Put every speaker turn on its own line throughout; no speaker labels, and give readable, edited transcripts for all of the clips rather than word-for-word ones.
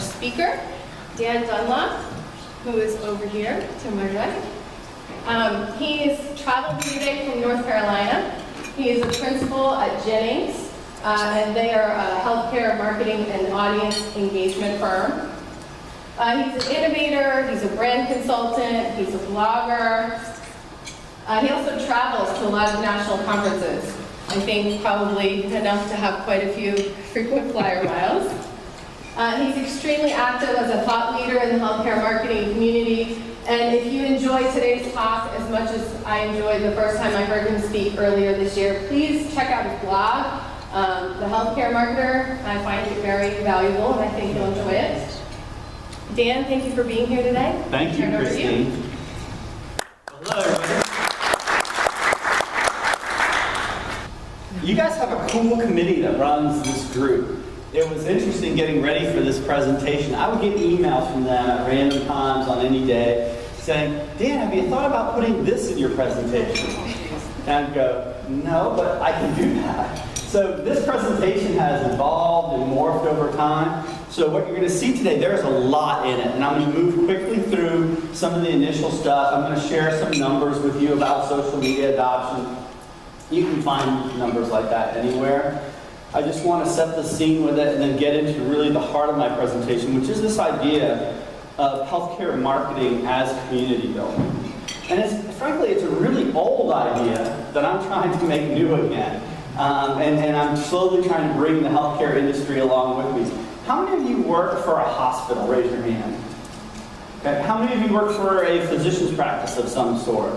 first speaker, Dan Dunlop, who is over here to my right. He's traveled here today from North Carolina. He is a principal at Jennings, and they are a healthcare marketing and audience engagement firm. He's an innovator, he's a brand consultant, he's a blogger. He also travels to a lot of national conferences. I think probably enough to have quite a few frequent flyer miles. He's extremely active as a thought leader in the healthcare marketing community. And if you enjoyed today's talk as much as I enjoyed the first time I heard him speak earlier this year, please check out his blog, The Healthcare Marketer. I find it very valuable, and I think you'll enjoy it. Dan, thank you for being here today.
Thank you, Christine. Hello, everybody. You guys have a cool committee that runs this group. It was interesting getting ready for this presentation. I would get emails from them at random times on any day saying, Dan, have you thought about putting this in your presentation? And I'd go, no, but I can do that. So this presentation has evolved and morphed over time. So what you're going to see today, there's a lot in it. And I'm going to move quickly through some of the initial stuff. I'm going to share some numbers with you about social media adoption. You can find numbers like that anywhere. I just want to set the scene with it and then get into really the heart of my presentation, which is this idea of healthcare marketing as community building. And frankly, it's a really old idea that I'm trying to make new again. And I'm slowly trying to bring the healthcare industry along with me. How many of you work for a hospital? Raise your hand. Okay. How many of you work for a physician's practice of some sort?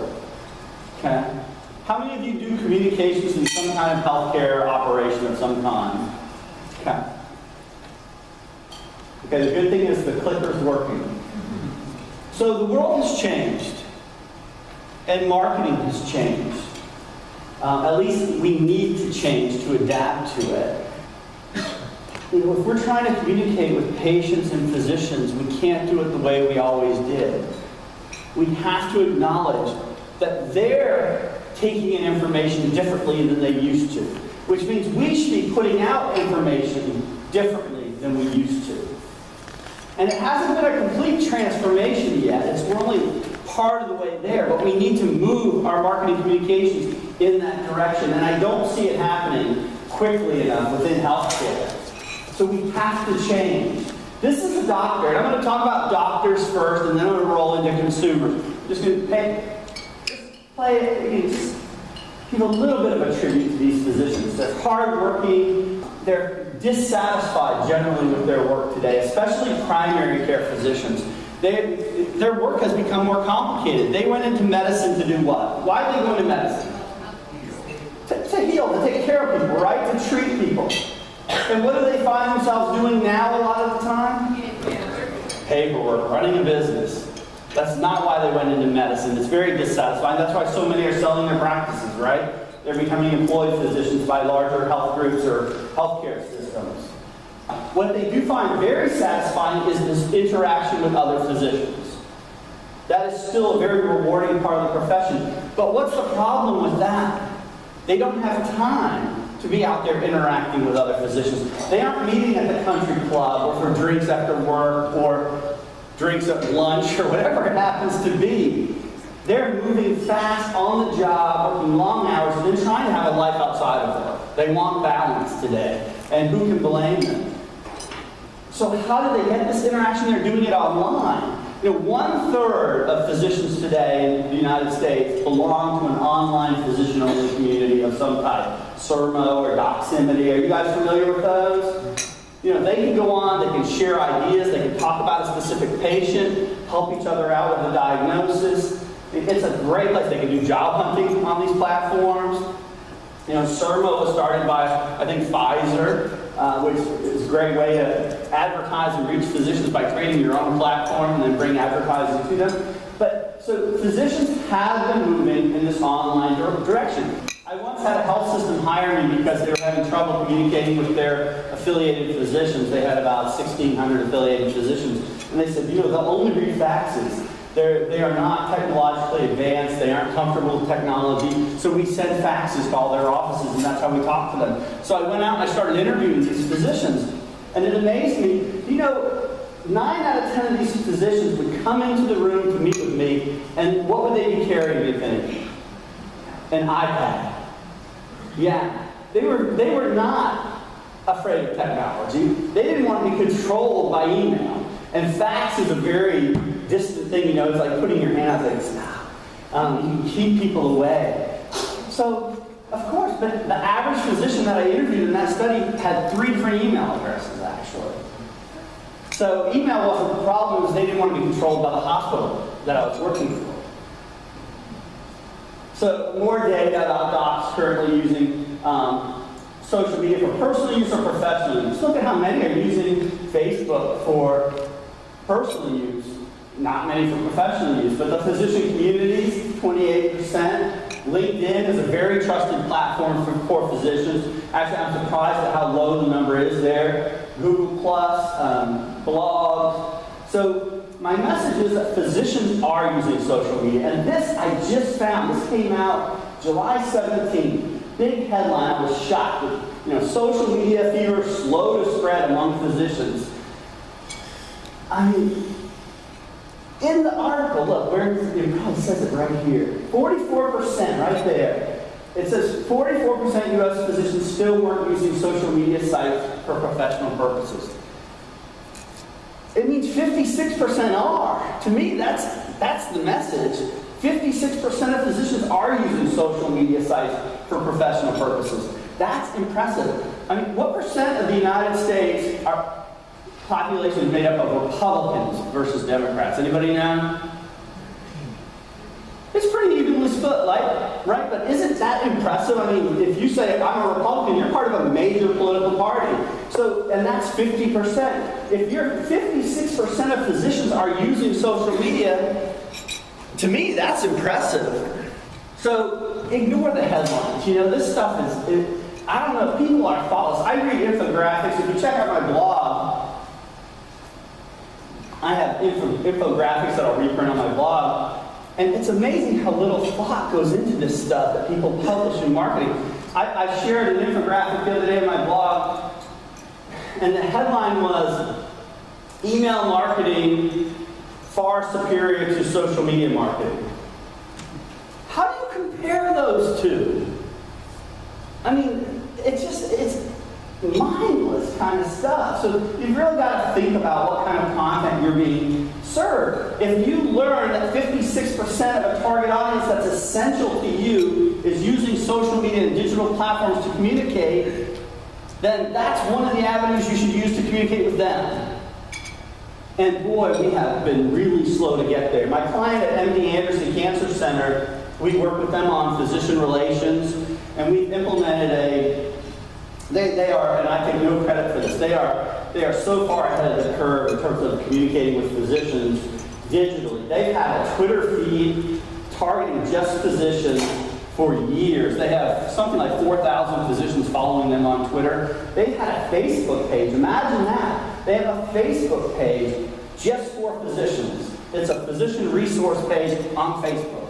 Okay. How many of you do communications in some kind of healthcare operation of some kind? Okay. Okay, the good thing is the clicker's working. So the world has changed, and marketing has changed. At least we need to change to adapt to it. You know, if we're trying to communicate with patients and physicians, we can't do it the way we always did. We have to acknowledge that they're taking in information differently than they used to, which means we should be putting out information differently than we used to. And it hasn't been a complete transformation yet. We're only part of the way there, but we need to move our marketing communications in that direction, and I don't see it happening quickly enough within healthcare. So we have to change. This is a doctor, and I'm going to talk about doctors first, and then I'm going to roll into consumers. Just going to play it, just give a little bit of a tribute to these physicians. They're hardworking, they're dissatisfied generally with their work today, especially primary care physicians. Their work has become more complicated. They went into medicine to do what? Why did they go into medicine? To heal, to take care of people, right? To treat people. And what do they find themselves doing now a lot of the time? Paperwork, running a business. That's not why they went into medicine. It's very dissatisfying. That's why so many are selling their practices, right? They're becoming employed physicians by larger health groups or healthcare systems. What they do find very satisfying is this interaction with other physicians. That is still a very rewarding part of the profession. But what's the problem with that? They don't have time to be out there interacting with other physicians. They aren't meeting at the country club or for drinks after work or drinks at lunch or whatever it happens to be. They're moving fast on the job, working long hours, and then trying to have a life outside of work. They want balance today, and who can blame them? So how do they get this interaction? They're doing it online. You know, 1/3 of physicians today in the United States belong to an online physician-only community of some type. Sermo or Doximity. Are you guys familiar with those? You know, they can go on, they can share ideas, they can talk about a specific patient, help each other out with a diagnosis. It's a great place. They can do job hunting on these platforms. You know, Sermo was started by, I think, Pfizer, which is a great way to advertise and reach physicians by creating your own platform and then bring advertising to them. But, so physicians have been moving in this online direction. I once had a health system hire me because they were having trouble communicating with their affiliated physicians. They had about 1,600 affiliated physicians. And they said, you know, they'll only read faxes. They are not technologically advanced. They aren't comfortable with technology. So we send faxes to all their offices, and that's how we talk to them. So I went out and I started interviewing these physicians. And it amazed me. You know, 9 out of 10 of these physicians would come into the room to meet with me, and what would they be carrying, do you think? An iPad. Yeah, they were not afraid of technology. They didn't want to be controlled by email. And fax is a very distant thing, you know, it's like putting your hand out like, you can keep people away. So, of course, but the average physician that I interviewed in that study had 3 different email addresses, actually. So email wasn't the problem, it was they didn't want to be controlled by the hospital that I was working for. So more data about docs currently using social media for personal use or professional use. Look at how many are using Facebook for personal use, not many for professional use, but the physician communities, 28%. LinkedIn is a very trusted platform for physicians. Actually, I'm surprised at how low the number is there. Google+, blogs. So my message is that physicians are using social media. And this I just found, this came out July 17th. Big headline, I was shocked. Social media fever slow to spread among physicians. I mean, in the article, look, it probably says it right here. 44%, right there. It says 44% U.S. physicians still weren't using social media sites for professional purposes. It means 56% are. To me, that's the message. 56% of physicians are using social media sites for professional purposes. That's impressive. I mean, what percent of the United States population is made up of Republicans versus Democrats? Anybody know? It's pretty evenly split, right? But isn't that impressive? I mean, if you say, I'm a Republican, you're part of a major political party. So, and that's 50%. If you're 56% of physicians are using social media, to me, that's impressive. So, ignore the headlines. This stuff is, I don't know, people are false. I read infographics. If you check out my blog, I have infographics that I'll reprint on my blog. And it's amazing how little thought goes into this stuff that people publish in marketing. I shared an infographic the other day in my blog, and the headline was, email marketing far superior to social media marketing. How do you compare those two? I mean, it's mindless kind of stuff. So you've really got to think about what kind of content you're being served. If you learn that 56% of a target audience that's essential to you is using social media and digital platforms to communicate, then that's one of the avenues you should use to communicate with them. And boy, we have been really slow to get there. My client at MD Anderson Cancer Center, we work with them on physician relations, and we've implemented they are, and I take no credit for this, they are so far ahead of the curve in terms of communicating with physicians digitally. They've had a Twitter feed targeting just physicians for years. They have something like 4,000 physicians following them on Twitter. They had a Facebook page. Imagine that. They have a Facebook page just for physicians. It's a physician resource page on Facebook.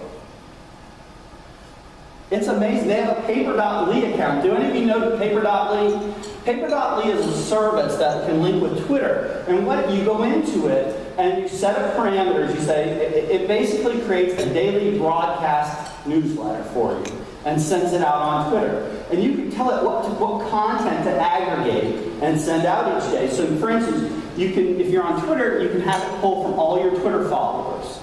It's amazing. They have a paper.ly account. Do any of you know paper.ly? Paper.ly is a service that can link with Twitter. And what you go into it and you set up parameters. You say, it basically creates a daily broadcast newsletter for you and sends it out on Twitter. And you can tell it what content to aggregate and send out each day. So for instance, you can, if you're on Twitter, you can have it pull from all your Twitter followers.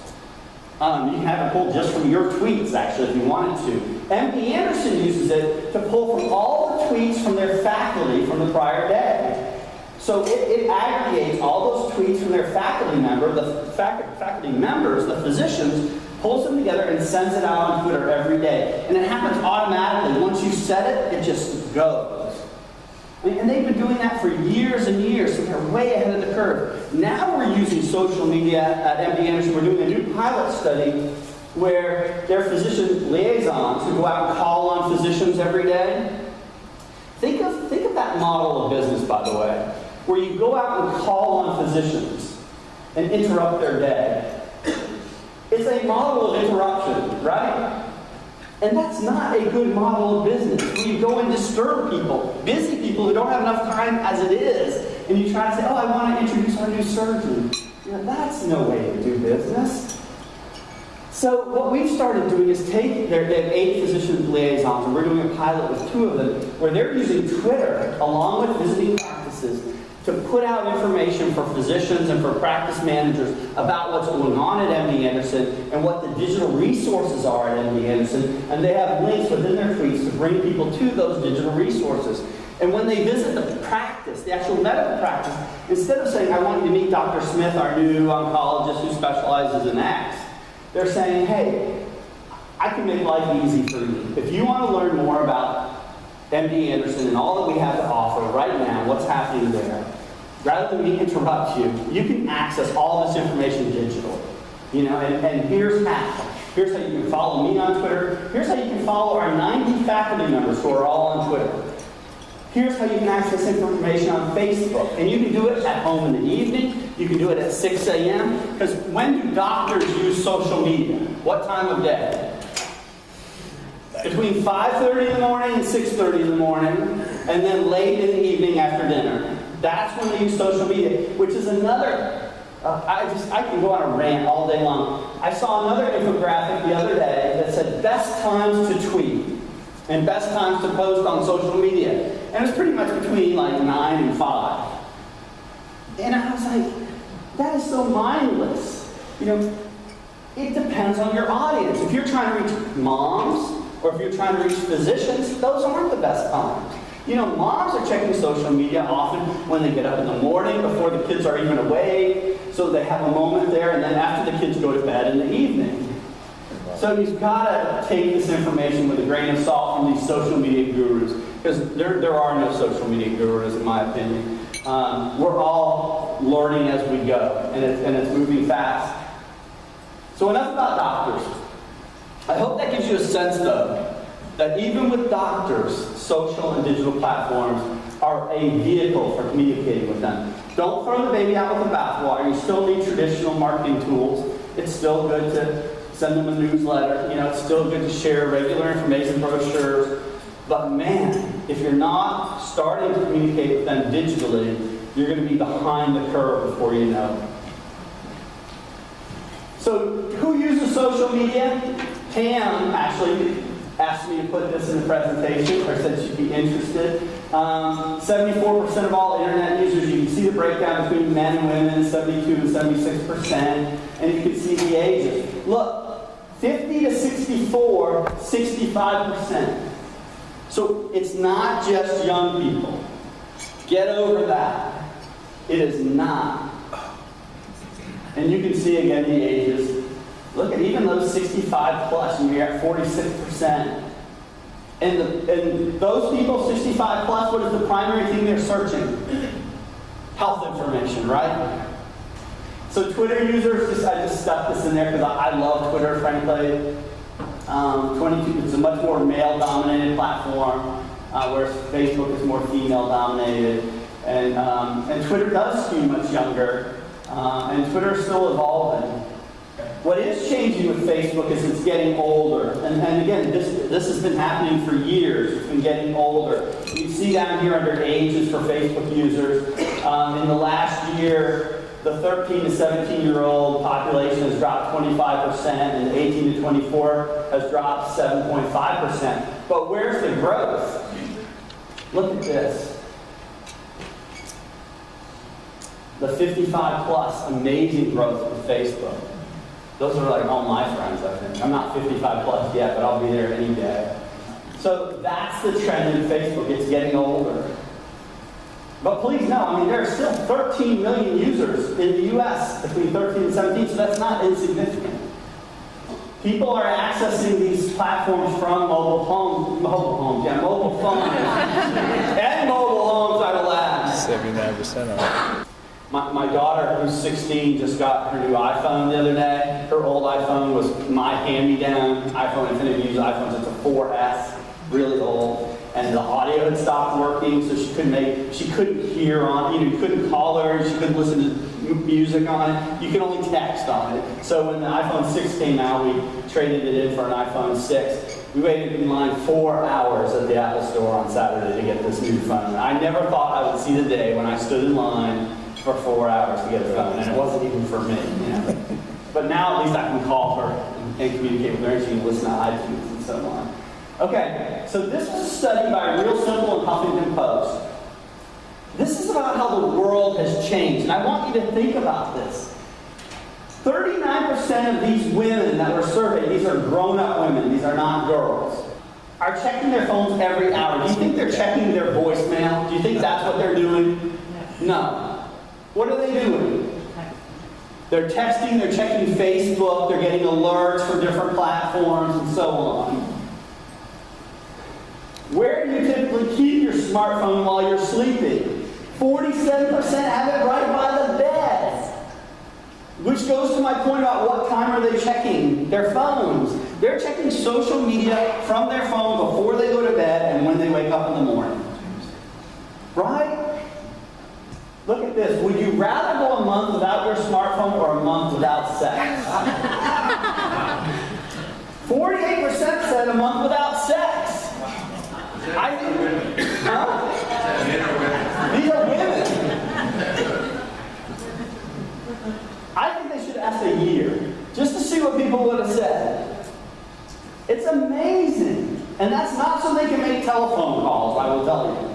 You can have it pulled just from your tweets, actually, if you wanted to. MD Anderson uses it to pull from all the tweets from their faculty from the prior day. So it aggregates all those tweets from their faculty members, the physicians, pulls them together and sends it out on Twitter every day. And it happens automatically. Once you set it, it just goes. And they've been doing that for years and years, so they're way ahead of the curve. Now we're using social media at MD Anderson. We're doing a new pilot study where their physician liaisons who go out and call on physicians every day. Think of that model of business, by the way, where you go out and call on physicians and interrupt their day. It's a model of interruption, right? And that's not a good model of business, where you go and disturb people, busy people who don't have enough time as it is, and you try to say, oh, I want to introduce our new surgeon. You know, that's no way to do business. So what we've started doing is take, they have 8 physician liaisons, and we're doing a pilot with 2 of them, where they're using Twitter, along with visiting practices, to put out information for physicians and for practice managers about what's going on at MD Anderson and what the digital resources are at MD Anderson. And they have links within their tweets to bring people to those digital resources. And when they visit the practice, the actual medical practice, instead of saying, I want you to meet Dr. Smith, our new oncologist who specializes in X, they're saying, hey, I can make life easy for you. If you want to learn more about MD Anderson and all that we have to offer right now, what's happening there, rather than me interrupt you, you can access all this information digitally. You know, and here's how. Here's how you can follow me on Twitter. Here's how you can follow our 90 faculty members who are all on Twitter. Here's how you can access information on Facebook. And you can do it at home in the evening. You can do it at 6 a.m. Because when do doctors use social media? What time of day? Between 5:30 in the morning and 6:30 in the morning, and then late in the evening after dinner. That's when they use social media, which is another, I can go on a rant all day long. I saw another infographic the other day that said best times to tweet and best times to post on social media. And it's pretty much between like 9 and 5. And I was like, that is so mindless. You know, it depends on your audience. If you're trying to reach moms, or if you're trying to reach physicians, those aren't the best times. You know, moms are checking social media often when they get up in the morning, before the kids are even awake, so they have a moment there, and then after the kids go to bed in the evening. So you've got to take this information with a grain of salt from these social media gurus, because there are no social media gurus, in my opinion. We're all learning as we go, and it's moving fast. So enough about doctors. I hope that gives you a sense, though, that even with doctors, social and digital platforms are a vehicle for communicating with them. Don't throw the baby out with the bathwater. You still need traditional marketing tools. It's still good to send them a newsletter. You know, it's still good to share regular information brochures. But man, if you're not starting to communicate with them digitally, you're going to be behind the curve before you know it. So who uses social media? Pam actually asked me to put this in the presentation, or said she'd be interested. 74% of all internet users, you can see the breakdown between men and women, 72 and 76%, and you can see the ages. Look, 50 to 64, 65%. So it's not just young people. Get over that. It is not. And you can see again the ages. Look at even those 65 plus, and you're at 46%. And those people, 65 plus, what is the primary thing they're searching? Health information, right? So Twitter users, I just stuck this in there because I love Twitter, frankly. 22, it's a much more male-dominated platform, whereas Facebook is more female-dominated. And Twitter does skew much younger, and Twitter is still evolving. What is changing with Facebook is it's getting older. And again, this has been happening for years. It's been getting older. You see down here under ages for Facebook users. In the last year, the 13 to 17-year-old population has dropped 25%, and the 18 to 24 has dropped 7.5%. But where's the growth? Look at this. The 55 plus, amazing growth with Facebook. Those are like all my friends, I think. I'm not 55 plus yet, but I'll be there any day. So that's the trend in Facebook. It's getting older. But please know, I mean, there are still 13 million users in the US between 13 and 17, so that's not insignificant. People are accessing these platforms from mobile phones, mobile phones, and mobile homes, I will add.
79% of it.
My daughter, who's 16, just got her new iPhone the other day. Her old iPhone was my hand-me-down iPhone. If any of you use iPhones, it's a 4S, really old. and the audio had stopped working, so she couldn't hear on, you couldn't call her, she couldn't listen to music on it, you could only text on it. So when the iPhone 6 came out, we traded it in for an iPhone 6. We waited in line 4 hours at the Apple Store on Saturday to get this new phone. I never thought I would see the day when I stood in line for 4 hours to get a phone, and it wasn't even for me. But now at least I can call her and communicate with her, and she can listen to iTunes and so on. Okay, so this was a study by Real Simple and Huffington Post. This is about how the world has changed, and I want you to think about this. 39% of these women that were surveyed, these are grown-up women, these are not girls, are checking their phones every hour. Do you think they're checking their voicemail? Do you think that's what they're doing? No. What are they doing? They're texting, they're checking Facebook, they're getting alerts for different platforms, and so on. Where do you typically keep your smartphone while you're sleeping? 47% have it right by the bed. Which goes to my point about what time are they checking their phones. They're checking social media from their phone before they go to bed and when they wake up in the morning. Right? Look at this. Would you rather go a month without your smartphone or a month without sex? 48% said a month without sex. I think, These are women. I think they should ask a year, just to see what people would have said. It's amazing. And that's not so they can make telephone calls, I will tell you.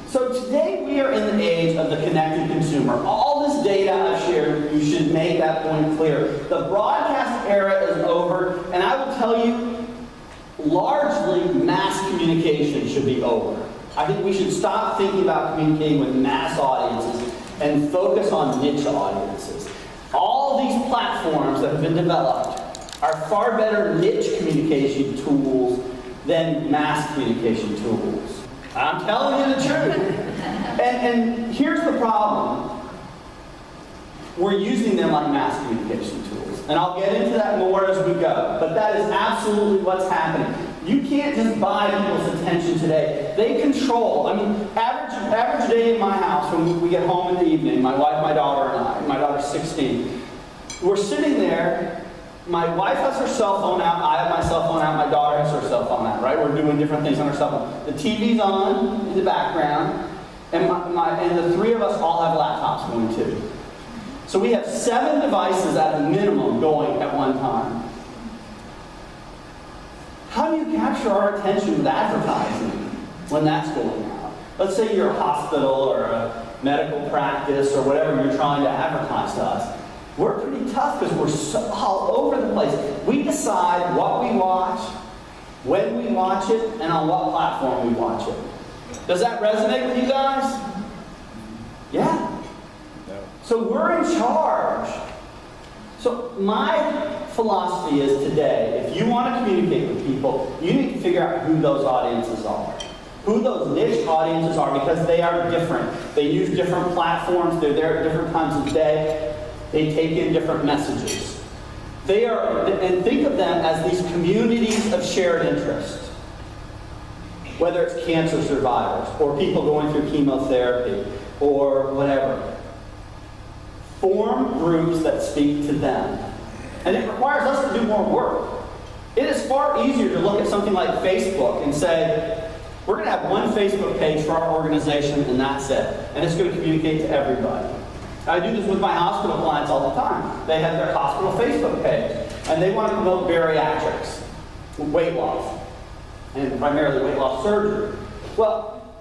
So today we are in the age of the connected consumer. All this data I've shared, you should make that point clear. The broadcast era is over, and I will tell you, largely mass communication should be over. I think we should stop thinking about communicating with mass audiences and focus on niche audiences. All these platforms that have been developed are far better niche communication tools than mass communication tools. I'm telling you the truth. And here's the problem. We're using them like mass communication tools. And I'll get into that more as we go. But that is absolutely what's happening. You can't just buy people's attention today. They control. I mean, average day in my house when we get home in the evening, my wife, my daughter, and I, my daughter's 16, we're sitting there. My wife has her cell phone out, I have my cell phone out, my daughter has her cell phone out, right? We're doing different things on our cell phone. The TV's on in the background, and the three of us all have laptops going too. So we have 7 devices at a minimum going at one time. How do you capture our attention with advertising when that's going out? Let's say you're a hospital or a medical practice or whatever you're trying to advertise to us. We're pretty tough because we're so all over the place. We decide what we watch, when we watch it, and on what platform we watch it. Does that resonate with you guys? Yeah.
No.
So we're in charge. So my philosophy is today, if you want to communicate with people, you need to figure out who those audiences are. Who those niche audiences are, because they are different. They use different platforms, they're there at different times of day. They take in different messages. They are, and think of them as these communities of shared interest. Whether it's cancer survivors, or people going through chemotherapy, or whatever. Form groups that speak to them. And it requires us to do more work. It is far easier to look at something like Facebook and say, we're going to have one Facebook page for our organization, and that's it. And it's going to communicate to everybody. I do this with my hospital clients all the time. They have their hospital Facebook page, and they want to promote bariatrics, weight loss, and primarily weight loss surgery. Well,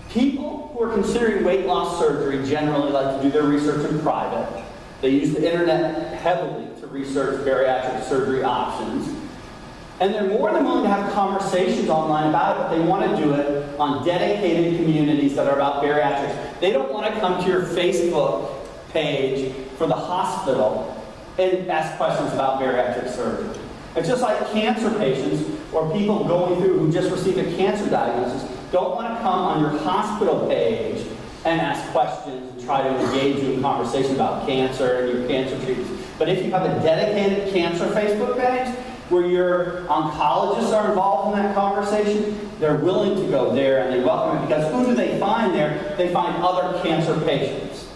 people who are considering weight loss surgery generally like to do their research in private. They use the internet heavily to research bariatric surgery options. And they're more than willing to have conversations online about it, but they want to do it on dedicated communities that are about bariatrics. They don't want to come to your Facebook page for the hospital and ask questions about bariatric surgery. It's just like cancer patients or people going through who just received a cancer diagnosis don't want to come on your hospital page and ask questions and try to engage you in conversation about cancer and your cancer treatments. But if you have a dedicated cancer Facebook page, where your oncologists are involved in that conversation, they're willing to go there and they welcome it, because who do they find there? They find other cancer patients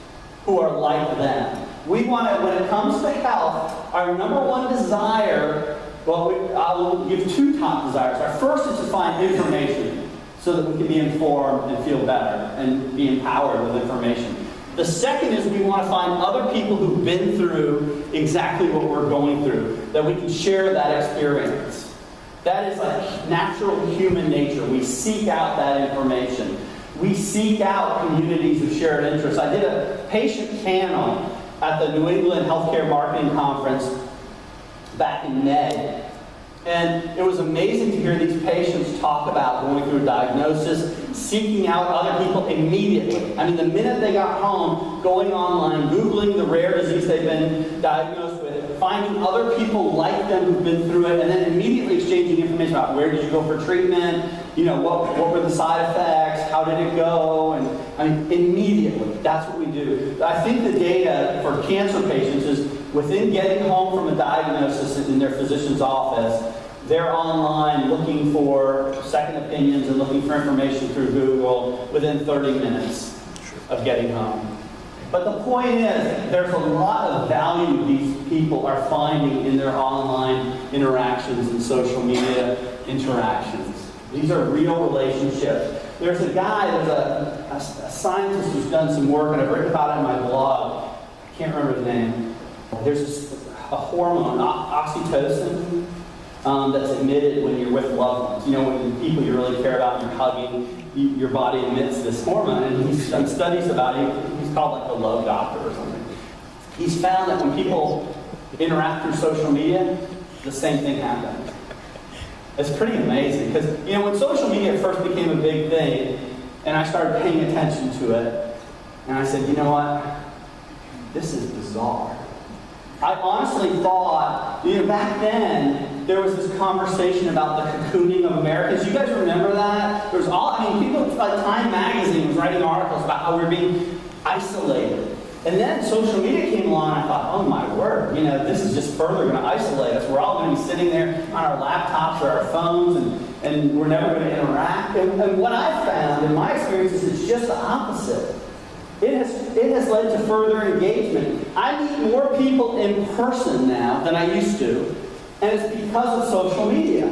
who are like them. We want to, when it comes to health, our number one desire, well, I will give two top desires. Our first is to find information so that we can be informed and feel better and be empowered with information. The second is we want to find other people who've been through exactly what we're going through, that we can share that experience. That is like natural human nature. We seek out that information. We seek out communities of shared interests. I did a patient panel at the New England Healthcare Marketing Conference back in May. And it was amazing to hear these patients talk about going through a diagnosis, seeking out other people immediately. I mean, the minute they got home, going online, Googling the rare disease they've been diagnosed with, finding other people like them who've been through it, and then immediately exchanging information about where did you go for treatment, you know, what were the side effects, how did it go, and I mean, immediately, that's what we do. I think the data for cancer patients is within getting home from a diagnosis in their physician's office, they're online looking for second opinions and looking for information through Google within 30 minutes of getting home. But the point is, there's a lot of value these people are finding in their online interactions and social media interactions. These are real relationships. There's a guy, there's a scientist who's done some work, and I've written about it in my blog. I can't remember his name. There's a hormone, oxytocin, that's emitted when you're with loved ones. You know, when the people you really care about, you're hugging, your body emits this hormone. And he's done studies about it. He's called like the love doctor or something. He's found that when people interact through social media, the same thing happens. It's pretty amazing because, you know, when social media first became a big thing, and I started paying attention to it, and I said, you know what? This is bizarre. I honestly thought, you know, back then, there was this conversation about the cocooning of Americans. You guys remember that? There was all, I mean, people, like Time Magazine was writing articles about how we're being isolated. And then social media came along, and I thought, oh my word, you know, this is just further going to isolate us. We're all going to be sitting there on our laptops or our phones, and we're never going to interact. And what I found in my experience is it's just the opposite. It has led to further engagement. I meet more people in person now than I used to, and it's because of social media.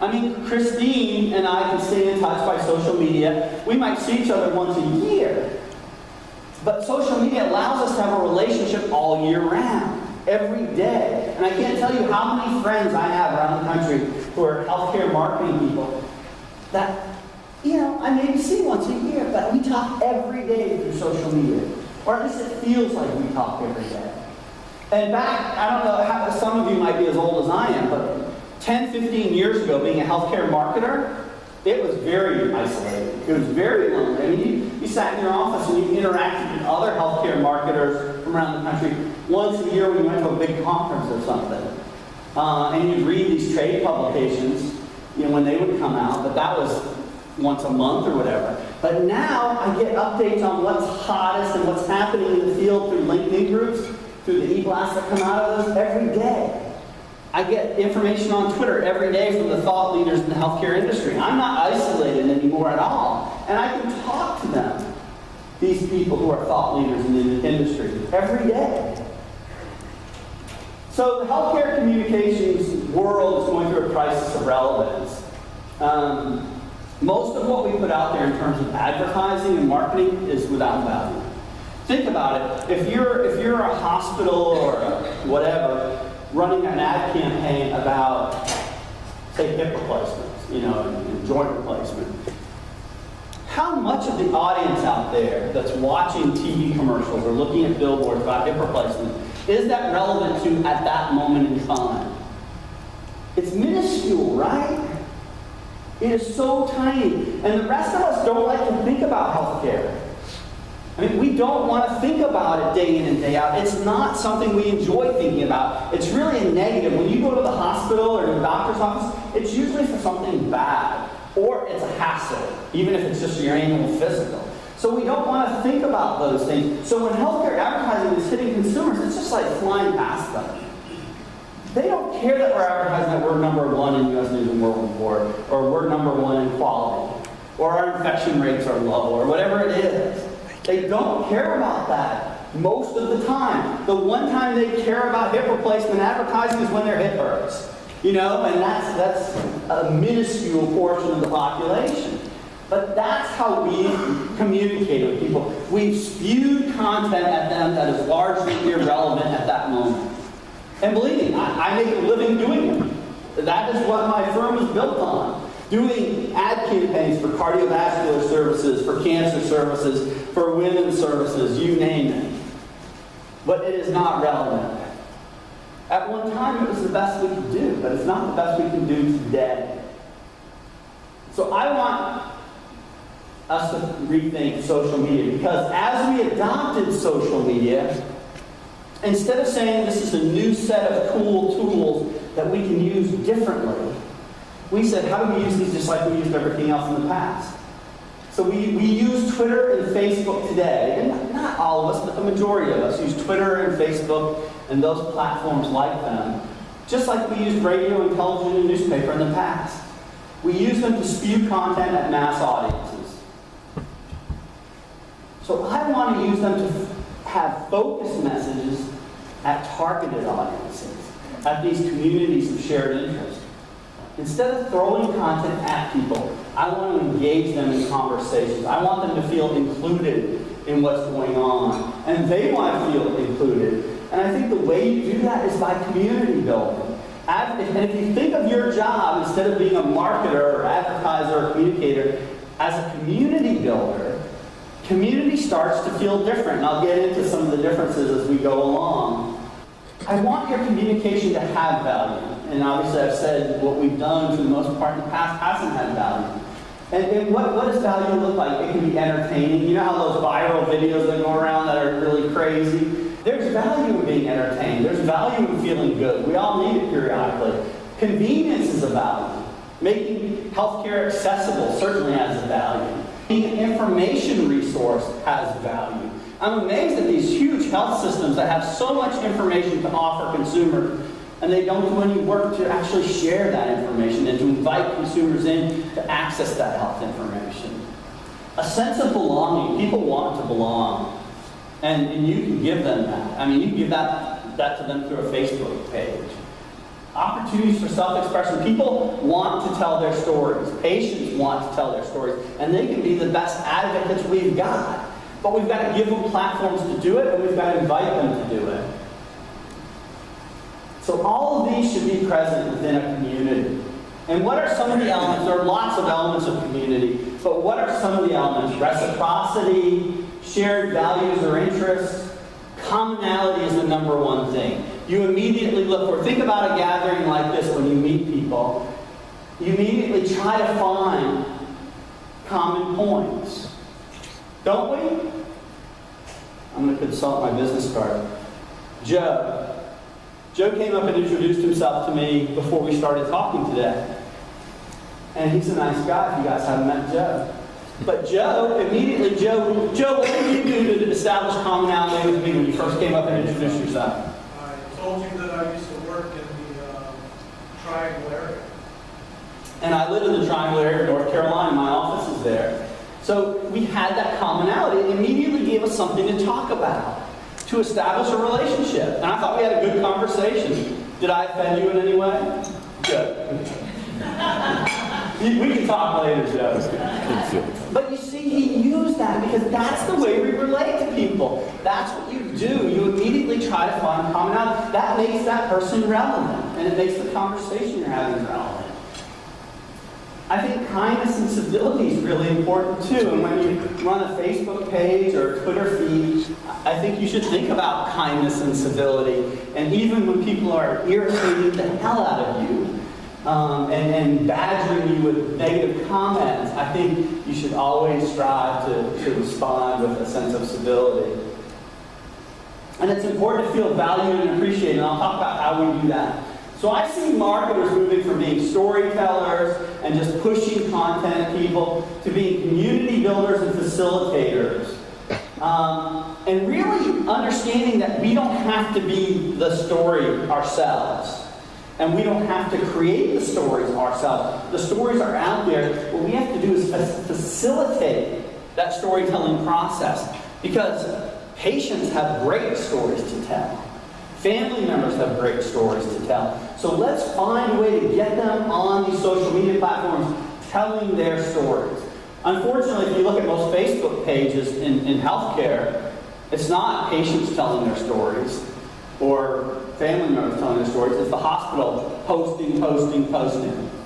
I mean, Christine and I can stay in touch by social media. We might see each other once a year. But social media allows us to have a relationship all year round, every day. And I can't tell you how many friends I have around the country who are healthcare marketing people that, you know, I maybe see once a year, but we talk every day through social media. Or at least it feels like we talk every day. And back, I don't know, how, some of you might be as old as I am, but 10, 15 years ago, being a healthcare marketer, it was very isolated. It was very lonely. I mean, you sat in your office and you interacted with other healthcare marketers from around the country once a year when you went to a big conference or something. And you'd read these trade publications, you know, when they would come out, but that was once a month or whatever. But now I get updates on what's hottest and what's happening in the field through LinkedIn groups, through the e-blasts that come out of those every day. I get information on Twitter every day from the thought leaders in the healthcare industry. I'm not isolated anymore at all. And I can talk to them, these people who are thought leaders in the industry, every day. So the healthcare communications world is going through a crisis of relevance. Most of what we put out there in terms of advertising and marketing is without value. Think about it. If you're a hospital or whatever, running an ad campaign about, say, hip replacements, you know, and joint replacement, how much of the audience out there that's watching TV commercials or looking at billboards about hip replacement is that relevant to at that moment in time? It's minuscule, right? It is so tiny. And the rest of us don't like to think about healthcare. I mean, we don't want to think about it day in and day out. It's not something we enjoy thinking about. It's really a negative. When you go to the hospital or to the doctor's office, it's usually for something bad. Or it's a hassle, even if it's just your annual physical. So we don't want to think about those things. So when healthcare advertising is hitting consumers, it's just like flying past them. They don't care that we're advertising that we're #1 in U.S. News and World Report, or we're #1 in quality, or our infection rates are low, or whatever it is. They don't care about that most of the time. The one time they care about hip replacement advertising is when their hip hurts. You know, and that's a minuscule portion of the population. But that's how we communicate with people. We've spewed content at them that is largely irrelevant at that moment. And believe me, I make a living doing it. That is what my firm is built on. Doing ad campaigns for cardiovascular services, for cancer services, for women's services, you name it. But it is not relevant. At one time, it was the best we could do, but it's not the best we can do today. So I want us to rethink social media, because as we adopted social media, instead of saying this is a new set of cool tools that we can use differently, we said, how do we use these just like we used everything else in the past? So we use Twitter and Facebook today, and not all of us, but the majority of us use Twitter and Facebook and those platforms like them, just like we used radio and television and newspaper in the past. We use them to spew content at mass audiences. So I want to use them to have focused messages at targeted audiences, at these communities of shared interest. Instead of throwing content at people, I want to engage them in conversations. I want them to feel included in what's going on. And they want to feel included. And I think the way you do that is by community building. And if you think of your job, instead of being a marketer or advertiser or communicator, as a community builder, community starts to feel different. And I'll get into some of the differences as we go along. I want your communication to have value. And obviously I've said what we've done for the most part in the past hasn't had value. And what does value look like? It can be entertaining. You know how those viral videos that go around that are really crazy? There's value in being entertained. There's value in feeling good. We all need it periodically. Convenience is a value. Making healthcare accessible certainly has a value. Being an information resource has value. I'm amazed at these huge health systems that have so much information to offer consumers, and they don't do any work to actually share that information and to invite consumers in to access that health information. A sense of belonging. People want to belong. And you can give them that. I mean, you can give that to them through a Facebook page. Opportunities for self-expression. People want to tell their stories. Patients want to tell their stories. And they can be the best advocates we've got. But we've got to give them platforms to do it, and we've got to invite them to do it. So all of these should be present within a community. And what are some of the elements? There are lots of elements of community, but what are some of the elements? Reciprocity, shared values or interests. Commonality is the #1 thing. You immediately look for, think about a gathering like this when you meet people. You immediately try to find common points. Don't we? I'm going to consult my business card. Joe. Joe came up and introduced himself to me before we started talking today. And he's a nice guy if you guys haven't met Joe. But Joe, immediately, Joe, what did you do to establish commonality with me when you first came up and introduced yourself?
I told you that I used to work in the Triangle area.
And I live in the Triangle area of North Carolina. My office is there. So we had that commonality. It immediately gave us something to talk about, to establish a relationship. And I thought we had a good conversation. Did I offend you in any way? Good. We can talk later, Joe. But you see, he used that because that's the way we relate to people. That's what you do. You immediately try to find commonality. That makes that person relevant, and it makes the conversation you're having relevant. I think kindness and civility is really important too. And when you run a Facebook page or a Twitter feed, I think you should think about kindness and civility. And even when people are irritating the hell out of you, and badgering you with negative comments, I think you should always strive to respond with a sense of civility. And it's important to feel valued and appreciated, and I'll talk about how we do that. So I see marketers moving from being storytellers and just pushing content at people to being community builders and facilitators. And really understanding that we don't have to be the story ourselves. And we don't have to create the stories ourselves. The stories are out there. What we have to do is facilitate that storytelling process. Because patients have great stories to tell. Family members have great stories to tell. So let's find a way to get them on these social media platforms telling their stories. Unfortunately, if you look at most Facebook pages in healthcare, it's not patients telling their stories or family members telling their stories. It's the hospital posting.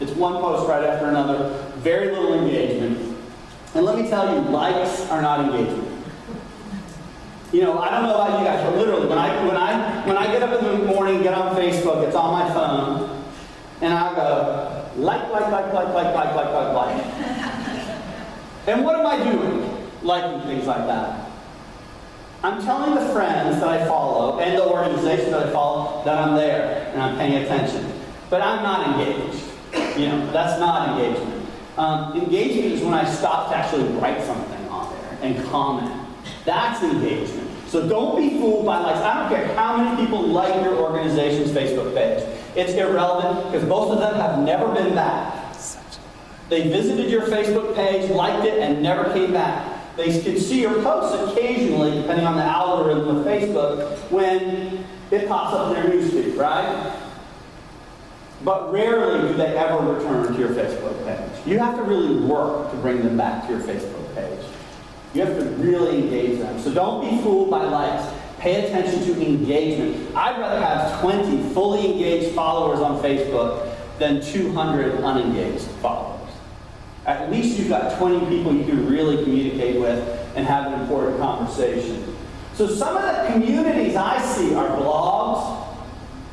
It's one post right after another, very little engagement. And let me tell you, likes are not engagement. You know, I don't know about you guys, but literally, when I get up in the morning, get on Facebook, it's on my phone, and I go, like. And what am I doing? Liking things like that. I'm telling the friends that I follow, and the organization that I follow, that I'm there, and I'm paying attention. But I'm not engaged. You know, that's not engagement. Engagement is when I stop to actually write something on there and comment. That's engagement. So don't be fooled by likes. I don't care how many people like your organization's Facebook page. It's irrelevant because most of them have never been back. They visited your Facebook page, liked it, and never came back. They can see your posts occasionally, depending on the algorithm of Facebook, when it pops up in their newsfeed, right? But rarely do they ever return to your Facebook page. You have to really work to bring them back to your Facebook page. You have to really engage them. So don't be fooled by likes. Pay attention to engagement. I'd rather have 20 fully engaged followers on Facebook than 200 unengaged followers. At least you've got 20 people you can really communicate with and have an important conversation. So some of the communities I see are blogs,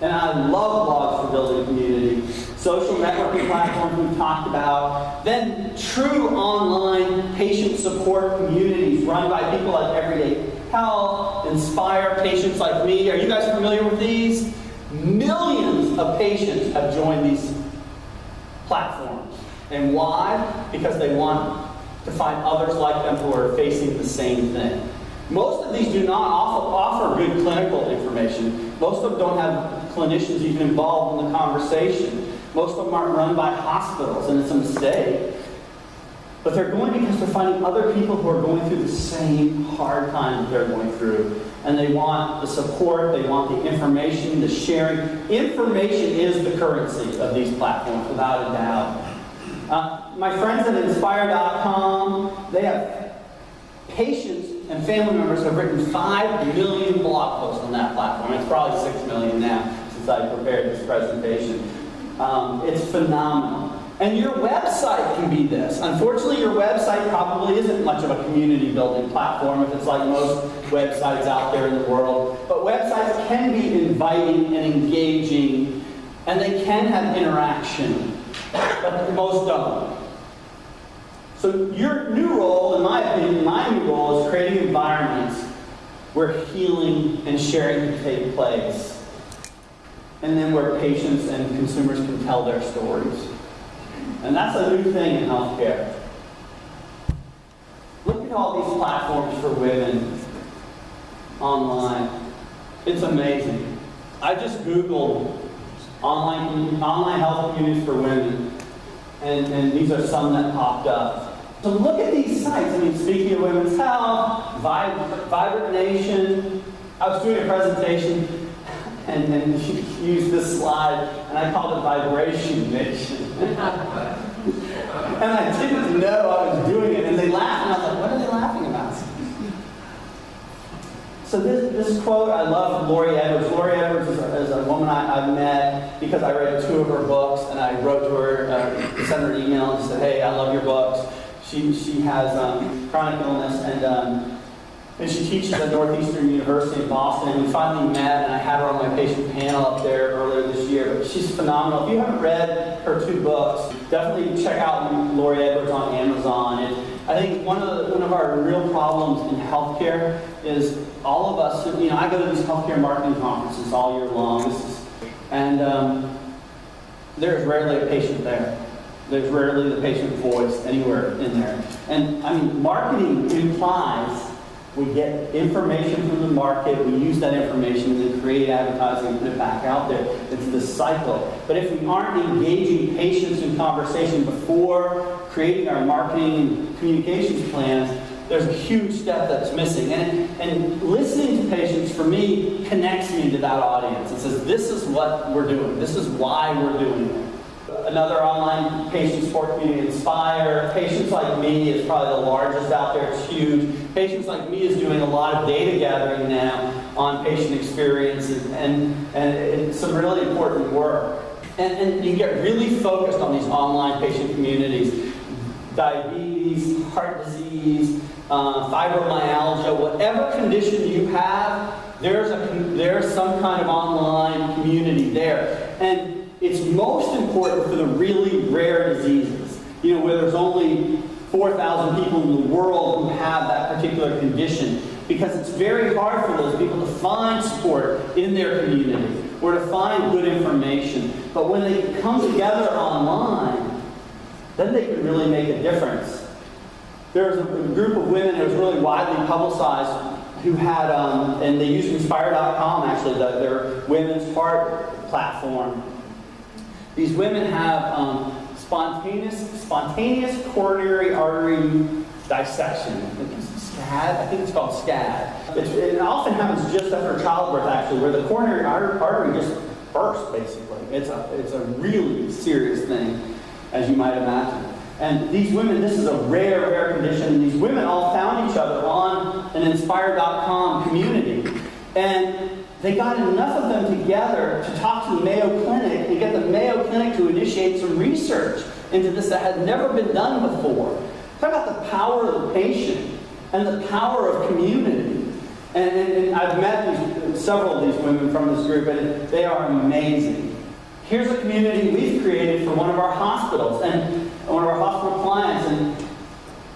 and I love blogs for building community. Social networking platforms we've talked about. Then true online patient support communities run by people like Everyday Health, Inspire Patients Like Me. Are you guys familiar with these? Millions of patients have joined these platforms. And why? Because they want to find others like them who are facing the same thing. Most of these do not offer good clinical information. Most of them don't have clinicians even involved in the conversation. Most of them aren't run by hospitals, and it's a mistake. But they're going because they're finding other people who are going through the same hard time that they're going through. And they want the support, they want the information, the sharing. Information is the currency of these platforms, without a doubt. My friends at Inspire.com, they have patients and family members have written 5 million blog posts on that platform. It's probably 6 million now since I prepared this presentation. It's phenomenal. And your website can be this. Unfortunately, your website probably isn't much of a community building platform if it's like most websites out there in the world. But websites can be inviting and engaging, and they can have interaction. But most don't. So your new role, in my opinion, my new role is creating environments where healing and sharing can take place. And then where patients and consumers can tell their stories. And that's a new thing in healthcare. Look at all these platforms for women online. It's amazing. I just Googled online health communities for women, and these are some that popped up. So look at these sites. I mean, speaking of women's health, Vibrant Nation. I was doing a presentation and used this slide, and I called it Vibration Nation. And I didn't know I was doing it, and they laughed, and I was like, what are they laughing about? So this quote I love from Lori Edwards. Lori Edwards is a woman I met because I read 2 of her books, and I wrote to her, sent her an email, and said, hey, I love your books. She has chronic illness, and she teaches at Northeastern University in Boston. And we finally met, and I had her on my patient panel up there earlier this year. But she's phenomenal. If you haven't read her 2 books, definitely check out Lori Edwards on Amazon. I think one of our real problems in healthcare is all of us, you know, I go to these healthcare marketing conferences all year long, and there's rarely a patient there. There's rarely the patient voice anywhere in there. And I mean, marketing implies We get information from the market, we use that information, and then create advertising and put it back out there. It's this cycle. But if we aren't engaging patients in conversation before creating our marketing and communications plans, there's a huge step that's missing. And listening to patients, for me, connects me to that audience. It says, this is what we're doing. This is why we're doing it. Another online patient support community, Inspire. Patients Like Me is probably the largest out there. It's huge. Patients Like Me is doing a lot of data gathering now on patient experiences, and it's some really important work. And you get really focused on these online patient communities. Diabetes, heart disease, fibromyalgia, whatever condition you have, there's some kind of online community there. And it's most important for the really rare diseases, where there's only 4,000 people in the world who have that particular condition, because it's very hard for those people to find support in their community or to find good information. But when they come together online, then they can really make a difference. There's a group of women that was really widely publicized who had, and they used Inspire.com actually, their women's heart platform. These women have spontaneous coronary artery dissection. I think it's called SCAD. It often happens just after childbirth, actually, where the coronary artery just bursts, basically. It's a really serious thing, as you might imagine. And these women, this is a rare condition, and these women all found each other on an Inspire.com community. And they got enough of them together to talk to the Mayo Clinic and get the Mayo Clinic to initiate some research into this that had never been done before. Talk about the power of the patient and the power of community. And I've met several of these women from this group, and they are amazing. Here's a community we've created for one of our hospitals, and one of our hospital clients, and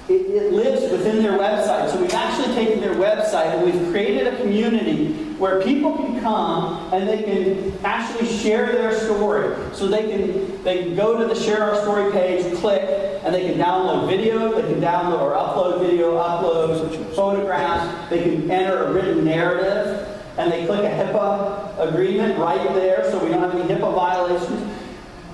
it lives within their website. So we've actually taken their website and we've created a community where people can come and they can actually share their story. So they can go to the Share Our Story page, click, and they can download video, they can download or upload video, upload photographs, they can enter a written narrative, and they click a HIPAA agreement right there so we don't have any HIPAA violations.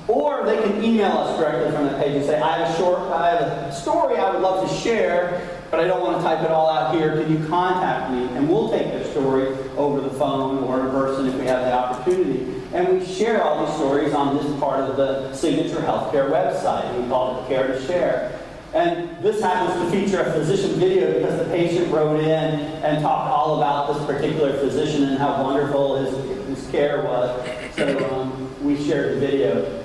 Or they can email us directly from that page and say, I have a story I would love to share, but I don't want to type it all out here. Can you contact me? And we'll take their story over the phone or in person if we have the opportunity. And we share all these stories on this part of the Signature Healthcare website. And we call it Care to Share. And this happens to feature a physician video because the patient wrote in and talked all about this particular physician and how wonderful his care was. So we shared the video.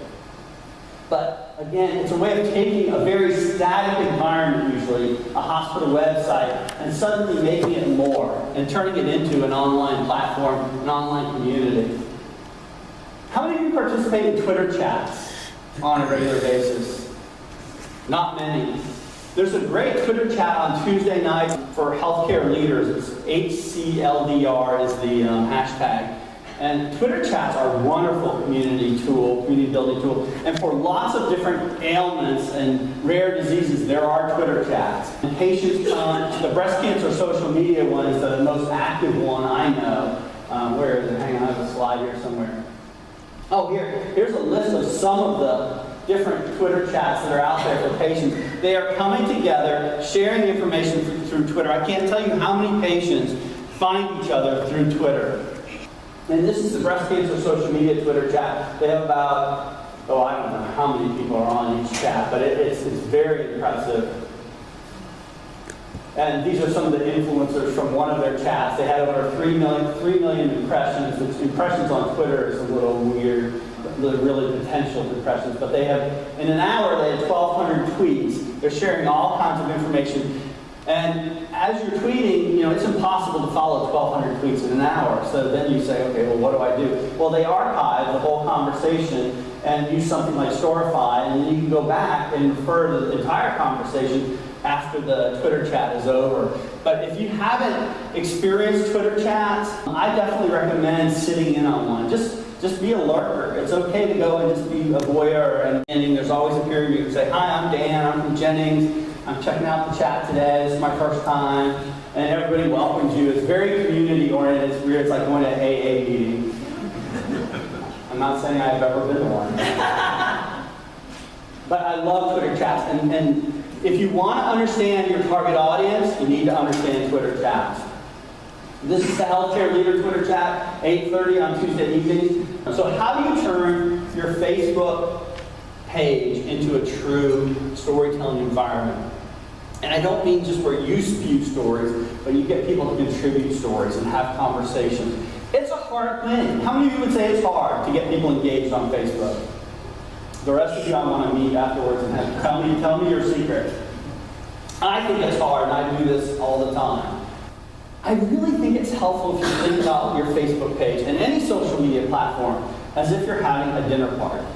But again, it's a way of taking a very static environment, usually, a hospital website, and suddenly making it more and turning it into an online platform, an online community. How many of you participate in Twitter chats on a regular basis? Not many. There's a great Twitter chat on Tuesday nights for healthcare leaders. It's HCLDR is the hashtag. And Twitter chats are a wonderful community building tool. And for lots of different ailments and rare diseases, there are Twitter chats. And patients, the breast cancer social media one is the most active one I know. Where is it? Hang on, I have a slide here somewhere. Oh, here's a list of some of the different Twitter chats that are out there for patients. They are coming together, sharing information through Twitter. I can't tell you how many patients find each other through Twitter. And this is the breast cancer social media Twitter chat. They have about, I don't know how many people are on each chat, but it's very impressive. And these are some of the influencers from one of their chats. They had over 3 million impressions, which impressions on Twitter is a little weird, the really potential impressions. But they have, in an hour, they had 1,200 tweets. They're sharing all kinds of information. And as you're tweeting, it's impossible to follow 1,200 tweets in an hour. So then you say, okay, well, what do I do? Well, they archive the whole conversation and use something like Storify, and then you can go back and refer to the entire conversation after the Twitter chat is over. But if you haven't experienced Twitter chats, I definitely recommend sitting in on one. Just be a lurker. It's okay to go and just be a voyeur. And there's always a period where you can say, hi, I'm Dan, I'm from Jennings. I'm checking out the chat today. This is my first time. and everybody welcomes you. It's very community-oriented. It's weird. It's like going to AA meeting. I'm not saying I've ever been to one. But I love Twitter chats. And if you want to understand your target audience, you need to understand Twitter chats. This is the Healthcare Leader Twitter chat, 8:30 on Tuesday evenings. So how do you turn your Facebook page into a true storytelling environment? And I don't mean just where you spew stories, but you get people to contribute stories and have conversations. It's a hard thing. How many of you would say it's hard to get people engaged on Facebook? The rest of you I want to meet afterwards and have, tell me your secret. I think it's hard, and I do this all the time. I really think it's helpful if you think about your Facebook page and any social media platform as if you're having a dinner party.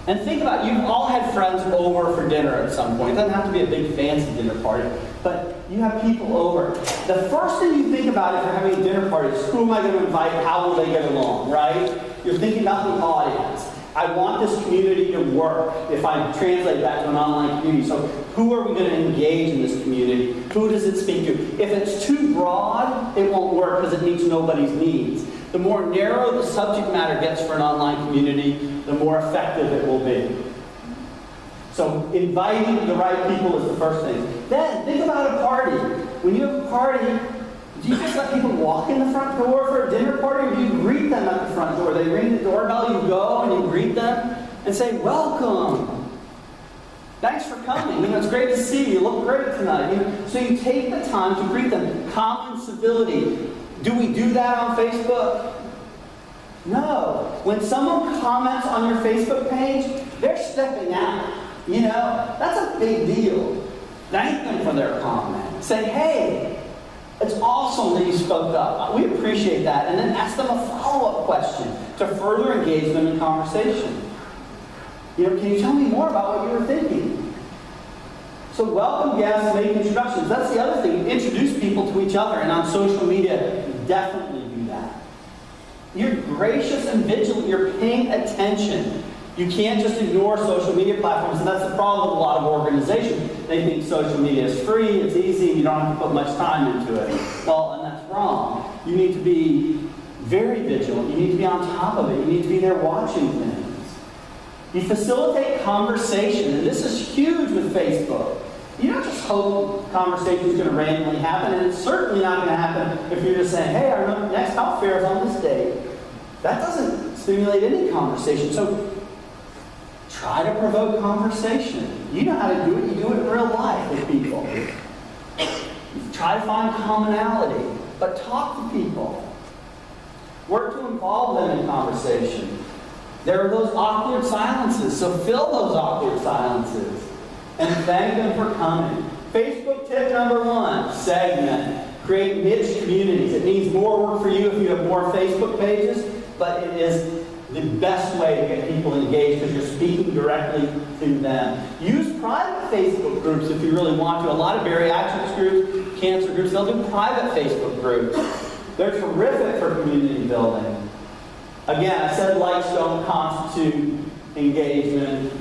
And think about, you've all had friends over for dinner at some point. It doesn't have to be a big fancy dinner party, but you have people over. The first thing you think about if you're having a dinner party is, who am I going to invite? How will they get along, right? You're thinking about the audience. I want this community to work if I translate that to an online community. So who are we going to engage in this community? Who does it speak to? If it's too broad, it won't work because it meets nobody's needs. The more narrow the subject matter gets for an online community, the more effective it will be. So inviting the right people is the first thing. Then think about a party. When you have a party, do you just let people walk in the front door for a dinner party, or do you greet them at the front door? They ring the doorbell, you go and you greet them and say, welcome. Thanks for coming. It's great to see you. You look great tonight. So you take the time to greet them. Common civility. Do we do that on Facebook? No. When someone comments on your Facebook page, they're stepping out. That's a big deal. Thank them for their comment. Say, hey, it's awesome that you spoke up. We appreciate that. And then ask them a follow-up question to further engage them in conversation. Can you tell me more about what you were thinking? So welcome guests, make introductions. That's the other thing. Introduce people to each other. And on social media, definitely do that. You're gracious and vigilant. You're paying attention. You can't just ignore social media platforms, and that's the problem with a lot of organizations. They think social media is free, it's easy, you don't have to put much time into it. Well, and that's wrong. You need to be very vigilant. You need to be on top of it. You need to be there watching things. You facilitate conversation, and this is huge with Facebook. You don't just hope conversation is going to randomly happen, and it's certainly not going to happen if you're just saying, hey, our next health fair is on this date. That doesn't stimulate any conversation. So try to provoke conversation. You know how to do it. You do it in real life with people. Try to find commonality, but talk to people. Work to involve them in conversation. There are those awkward silences, so fill those awkward silences and thank them for coming. Facebook tip number 1, segment. Create niche communities. It means more work for you if you have more Facebook pages, but it is the best way to get people engaged because you're speaking directly to them. Use private Facebook groups if you really want to. A lot of bariatrics groups, cancer groups, they'll do private Facebook groups. They're terrific for community building. Again, I said likes don't constitute engagement.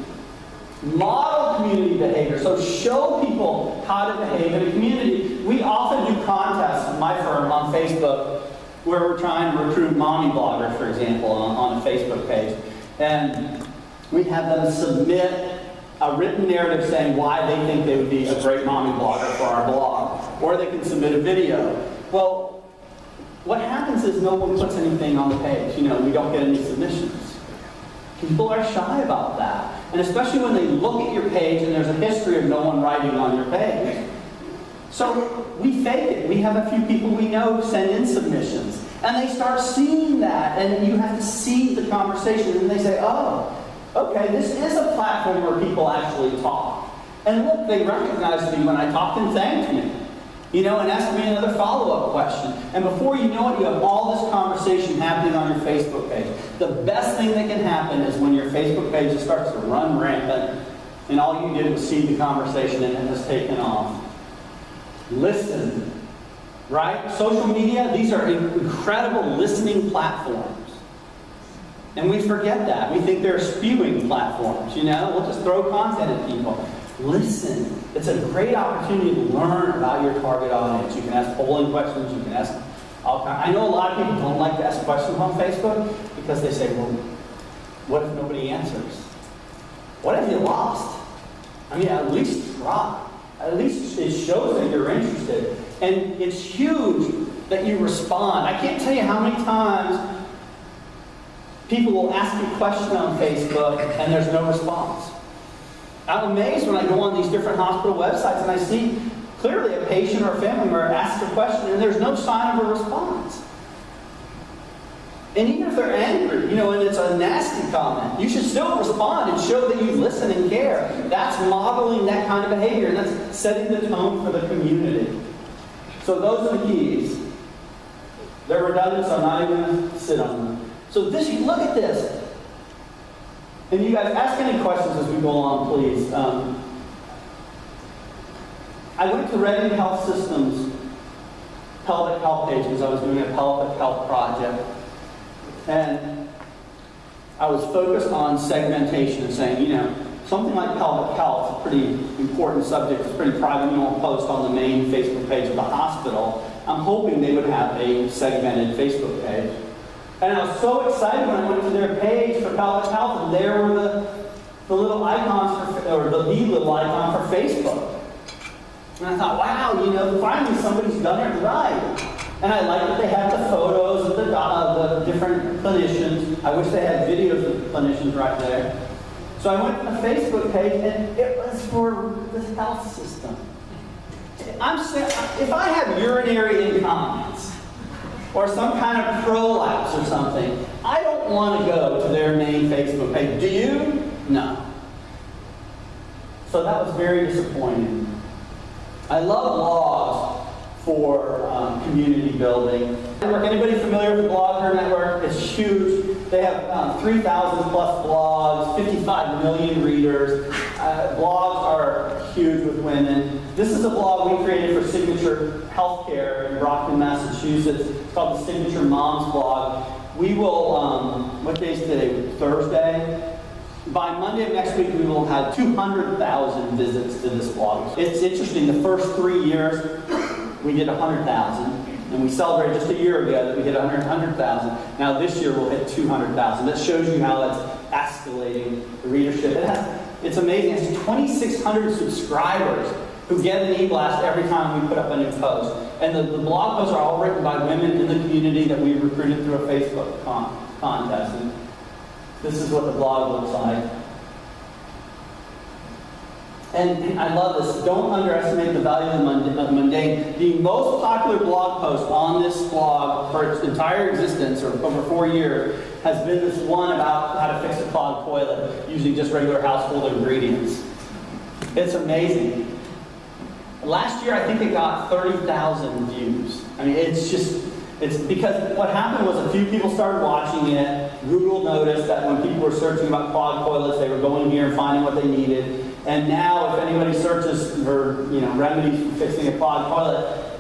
Model community behavior. So show people how to behave in a community. We often do contests in my firm on Facebook where we're trying to recruit mommy bloggers, for example, on a Facebook page. And we have them submit a written narrative saying why they think they would be a great mommy blogger for our blog. Or they can submit a video. Well, what happens is no one puts anything on the page. We don't get any submissions. People are shy about that. And especially when they look at your page and there's a history of no one writing on your page. So we fake it. We have a few people we know who send in submissions. And they start seeing that, and you have to see the conversation. And they say, oh, okay, this is a platform where people actually talk. And look, they recognized me when I talked and thanked me. And asked me another follow-up question. And before you know it, you have all this conversation happening on your Facebook page. The best thing that can happen is when your Facebook page starts to run rampant, and all you did was see the conversation and it has taken off. Listen, right? Social media, these are incredible listening platforms. And we forget that. We think they're spewing platforms, We'll just throw content at people. Listen. It's a great opportunity to learn about your target audience. You can ask polling questions, you can ask all kinds. I know a lot of people don't like to ask questions on Facebook because they say, well, what if nobody answers? What if you lost? I mean, at least try. At least it shows that you're interested. And it's huge that you respond. I can't tell you how many times people will ask you a question on Facebook and there's no response. I'm amazed when I go on these different hospital websites and I see clearly a patient or a family member ask a question and there's no sign of a response. And even if they're angry, and it's a nasty comment, you should still respond and show that you listen and care. That's modeling that kind of behavior, and that's setting the tone for the community. So those are the keys. They're redundant, so I'm not even going to sit on them. So look at this. And you guys, ask any questions as we go along, please. I went to Reading Health Systems pelvic health page because I was doing a pelvic health project. And I was focused on segmentation and saying, something like pelvic health is a pretty important subject. It's pretty private. We don't post on the main Facebook page of the hospital. I'm hoping they would have a segmented Facebook page. And I was so excited when I went to their page for pelvic health, and there were the little icons, or the little icon for Facebook. And I thought, wow, finally somebody's done it right. And I like that they have the photos of the different clinicians. I wish they had videos of the clinicians right there. So I went to the Facebook page, and it was for the health system. If I have urinary incontinence, or some kind of prolapse or something, I don't want to go to their main Facebook page. Do you? No. So that was very disappointing. I love blogs for community building. Anybody familiar with the Blogger Network? It's huge. They have 3,000 plus blogs, 55 million readers. Blogs are huge with women. This is a blog we created for Signature Healthcare in Brockton, Massachusetts. It's called the Signature Moms blog. We will, what day is today? Thursday? By Monday of next week, we will have 200,000 visits to this blog. It's interesting, the first 3 years, we did 100,000, and we celebrated just a year ago that we hit 100,000. Now this year we'll hit 200,000. That shows you how it's escalating the readership. It's amazing. It's 2,600 subscribers who get an e-blast every time we put up a new post. And the blog posts are all written by women in the community that we recruited through a Facebook contest. And this is what the blog looks like. And I love this. Don't underestimate the value of the mundane. The most popular blog post on this blog for its entire existence, or over 4 years, has been this one about how to fix a clogged toilet using just regular household ingredients. It's amazing. Last year, I think it got 30,000 views. I mean, it's because what happened was a few people started watching it. Google noticed that when people were searching about clogged toilets, they were going here and finding what they needed. And now, if anybody searches for, remedies for fixing a clogged toilet,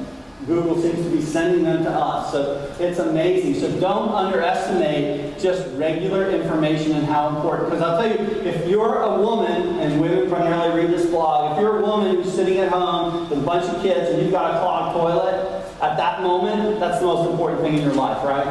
Google seems to be sending them to us. So it's amazing. So don't underestimate just regular information and how important. Because I'll tell you, if you're a woman, and women primarily read this blog, if you're a woman who's sitting at home with a bunch of kids and you've got a clogged toilet, at that moment, that's the most important thing in your life, right?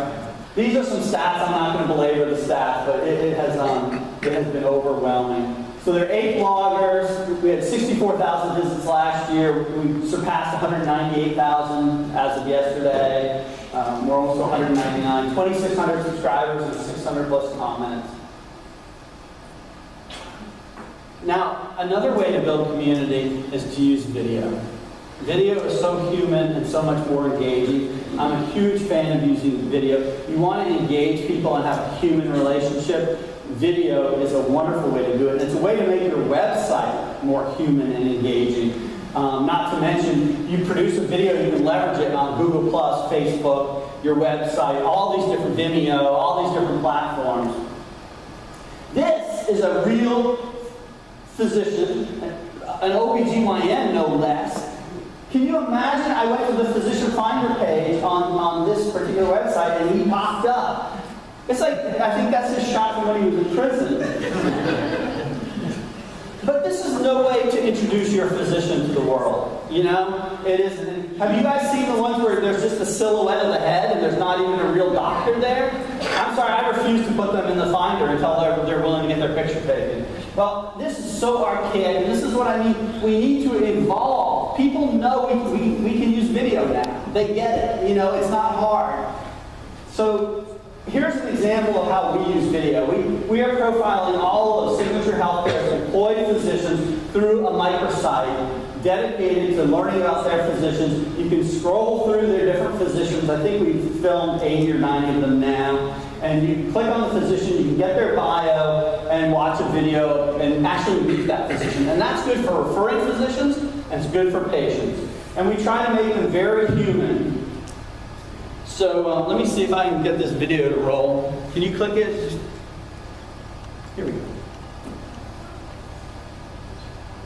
These are some stats. I'm not going to belabor the stats, but it has been overwhelming. So there are 8 bloggers. We had 64,000 visits last year. We surpassed 198,000 as of yesterday. We're almost 199. 2,600 subscribers and 600 plus comments. Now, another way to build community is to use video. Video is so human and so much more engaging. I'm a huge fan of using video. You want to engage people and have a human relationship. Video is a wonderful way to do it. It's a way to make your website more human and engaging. Not to mention, you produce a video, you can leverage it on Google+, Facebook, your website, all these different Vimeo, all these different platforms. This is a real physician, an OBGYN no less. Can you imagine? I went to the physician finder page on this particular website and he popped up. It's like, I think that's his shot from when he was in prison. But this is no no way to introduce your physician to the world. You know, it isn't. Have you guys seen the ones where there's just a silhouette of the head and there's not even a real doctor there? I'm sorry, I refuse to put them in the Finder until they're willing to get their picture taken. Well, this is so archaic, and this is what I mean. We need to evolve. People know we can use video now. They get it. You know, it's not hard. So here's an example of how we use video. We are profiling all of Signature Healthcare's employed physicians through a microsite dedicated to learning about their physicians. You can scroll through their different physicians. I think we've filmed 80 or 90 of them now. And you click on the physician, you can get their bio and watch a video and actually meet that physician. And that's good for referring physicians, and it's good for patients. And we try to make them very human. So let me see if I can get this video to roll. Can you click it? Here we go.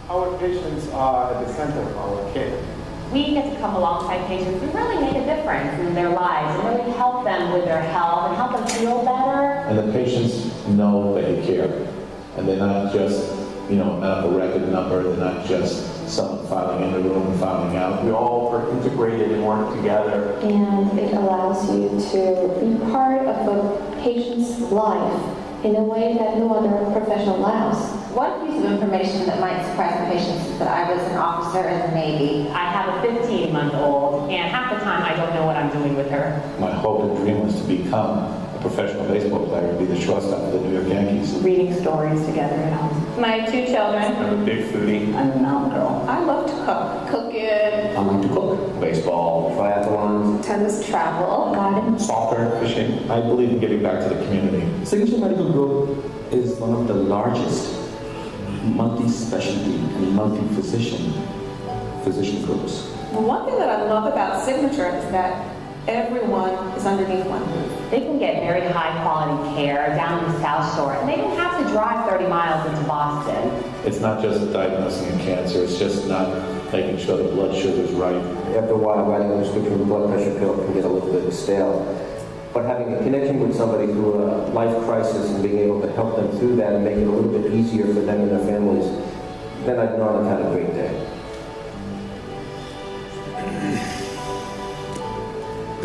Our patients are at the center of our care.
We get to come alongside patients and really make a difference in their lives and really help them with their health and help them feel better.
And the patients know that you care. And they're not just, a medical record number. They're not just someone filing in the room and filing out.
We all are integrated and work together.
And it allows you to be part of a patient's life in a way that no other profession allows.
One piece of information that might surprise the patients is that I was an officer in the Navy.
I have a 15-month-old, and half the time I don't know what I'm doing with her.
My hope and dream was to become a professional baseball player and be the shortstop for the New York Yankees.
Reading stories together at home.
My 2 children.
I'm a big foodie.
I'm a mountain girl.
I love to cook. Cooking.
I like to cook.
Baseball, triathlons,
Tennis, travel, garden.
Soccer, fishing. I believe in giving back to the community.
Signature Medical Group is one of the largest multi-specialty and multi-physician groups.
One thing that I love about Signature is that everyone is underneath one roof.
They can get very high quality care down in the South Shore, and they don't have to drive 30 miles into Boston.
It's not just diagnosing a cancer. It's just not making sure the blood sugar is right.
After a while, writing a prescription of a blood pressure pill can get a little bit stale. But having a connection with somebody through a life crisis and being able to help them through that and make it a little bit easier for them and their families, then I've known I've had a great day.